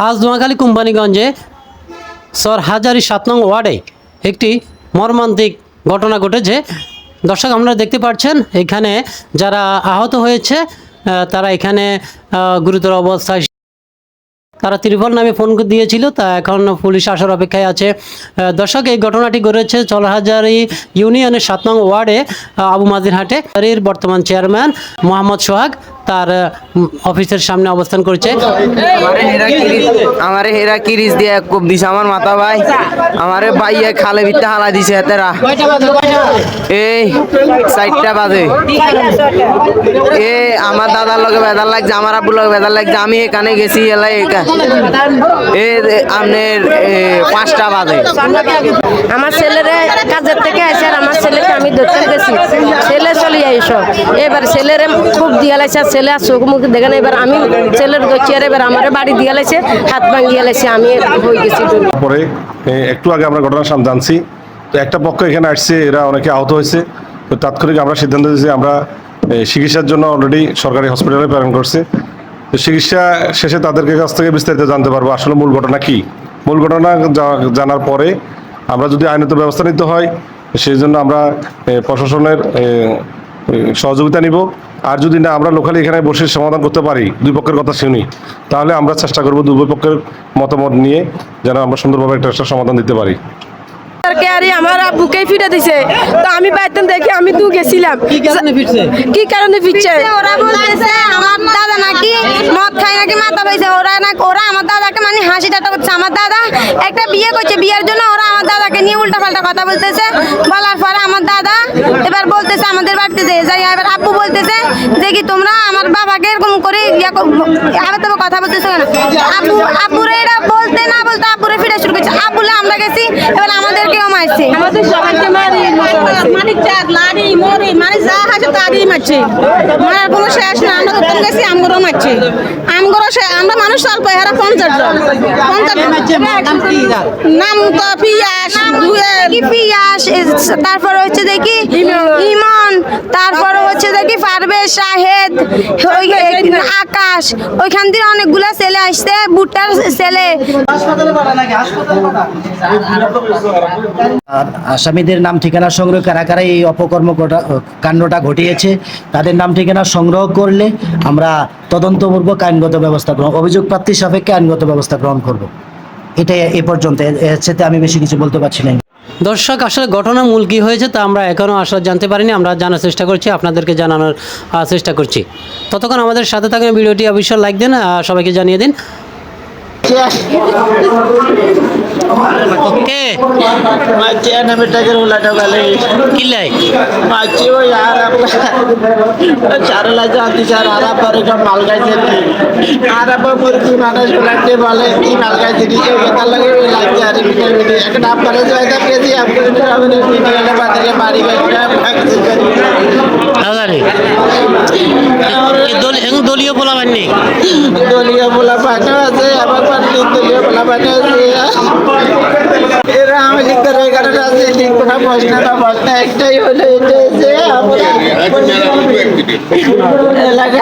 আজ নোয়াখালী কোম্পানিগঞ্জে সরহাজারি ৭ নং ওয়ার্ডে একটি মর্মান্তিক ঘটনা ঘটেছে। দর্শক আপনারা দেখতে পাচ্ছেন এখানে যারা আহত হয়েছে তারা এখানে গুরুতর অবস্থায়, তারা ত্রিপল নামে ফোন দিয়েছিল, তা এখন পুলিশ আসার অপেক্ষায় আছে। দর্শক এই ঘটনাটি ঘটেছে চলহাজারি ইউনিয়নের ৭ নং ওয়ার্ডে আবু মাজিরহাটে। এর বর্তমান চেয়ারম্যান মোহাম্মদ সোহাগ তার অফিসের সামনে অবস্থান করছে। আমারে হেরা কিরিস দিয়ে কোপ দিছে আমার মাথা ভাই, আমারে ভাইয়ে খালে ভিতরে হালা দিছে এতেরা এই 4টা বাজে। এ আমার দাদার লগে বেদার লাগছে, আমার আব্বুর লগে বেদার লাগছে। আমি এখানে গেছি এলাই এ আপনার 5টা বাজে। আমার ছেলেরে কাজের থেকে আসে আর আমার ছেলেকে আমি ধরতে গেছি, ছেলে চলে আইস। এবার ছেলেরে খুব দিয়া লাইছে, ছেলে আর চোখ মুখ দেখে না। এবার আমি ছেলের ধরছি আর এবার আমার বাড়ি দিয়া লাইছে, হাত ভাঙিয়ে লাইছে, আমি হয়ে গেছি। পরে একটু আগে আমরা ঘটনার সামনে জানছি, তো একটা পক্ষ এখানে আসছে, এরা অনেকে আহত হয়েছে। তো তাৎক্ষণিক আমরা সিদ্ধান্ত দিয়েছি আমরা চিকিৎসার জন্য অলরেডি সরকারি হসপিটালে প্রেরণ করছি। তো চিকিৎসা শেষে তাদেরকে কাছ থেকে বিস্তারিত জানতে পারবো আসলে মূল ঘটনা কি। মূল ঘটনা জানার পরে আমরা যদি আইনত ব্যবস্থা নিতে হয় সেই জন্য আমরা প্রশাসনের সহযোগিতা নিব। আর যদি না আমরা লোকালি এখানে বসে সমাধান করতে পারি, দুই পক্ষের কথা শুনি, তাহলে আমরা চেষ্টা করবো দুই পক্ষের মতামত নিয়ে যেন আমরা সুন্দরভাবে একটা সমাধান দিতে পারি। আমার আব্বুকে ফিরে দিছে, তো আমি বাইতেন দেখে আমি তো গেছিলাম। কি কারণে ফিরছে? ওরা বলতেছে আমার দাদা নাকি মদ খায়, নাকি মাথা পাইছে। ওরা আমার দাদাকে মানে হাসি ঠাট্টা করছে। আমার দাদা একটা বিয়ে করছে, বিয়ের জন্য ওরা আমার দাদাকে নিয়ে উল্টা পাল্টা কথা বলতেছে। বলার পরে আমার দাদা এবার বলতেছে আমাদের বাড়িতে যাই। এবার আব্বু বলতেছে যে কি তোমরা আমার বাবাকে এরকম করে কথা বলতেছো কেন? আব্বুরে এটা বলতে না বলতে আব্বুরে ফিরে শুরু করছে। আব্বুলে আমরা গেছি, এবার আমাদেরকেও মারছে, আমাদের সবাইকে মারি, মানে চাক লাড়ি মরি মানে যা আছে তারই মারছে। মারার কোনো শেষ না। আমরা তো গেছি আমগরও মারছে, আমরা মানুষ অল্প, এরা 50 জন। নাম তো পিয়াস, তারপর হচ্ছে দেখি ইমন, তারপর হচ্ছে দেখি পারভেজ, শাহেদ, আকাশ। ওইখান থেকে অনেকগুলো ছেলে আসছে, বুট্টার ছেলে। আসামিদের নাম ঠিকানা সংগ্রহ, কারা কারা এই কাণ্ডটা ঘটিয়েছে তাদের নাম ঠিকানা সংগ্রহ করলে আমরা তদন্তপূর্বক আইনগত ব্যবস্থা গ্রহণ, অভিযোগ প্রাপ্তির সাপেক্ষে আইনগত ব্যবস্থা গ্রহণ করব। এটাই এ পর্যন্ত, এর সাথে আমি বেশি কিছু বলতে পারছি না। দর্শক আসলে ঘটনা মূল কী হয়েছে তা আমরা এখনও আসলে জানতে পারিনি। আমরা জানার চেষ্টা করছি, আপনাদেরকে জানানোর চেষ্টা করছি। ততক্ষণ আমাদের সাথে থাকেন, ভিডিওটি অবশ্যই লাইক দেন, সবাইকে জানিয়ে দিন। ओके माची है ना बेटा के उलाटा वाले किल्लाई माची वो यार आपका चार ला जाती चार आरा पर का माल गाय से आरा पर मुर्गी मानस उलाटे वाले की माल गाय से ये कता लगे लाग जा रही है वीडियो एक नाम पर जो है तो कैसे आपको हमने वीडियो वाला बात के मारी गई भाग से करी आगारे ये दलियो बोला बननी দলীয় বলা পাঠা আছে আবার পার্টি দলীয় বলা পাঠা আছে এরা আমি লিখতে রয়ে গেল আছে লিখ কথা প্রশ্নটা একটাই হলো এটা যে আমরা এলাকা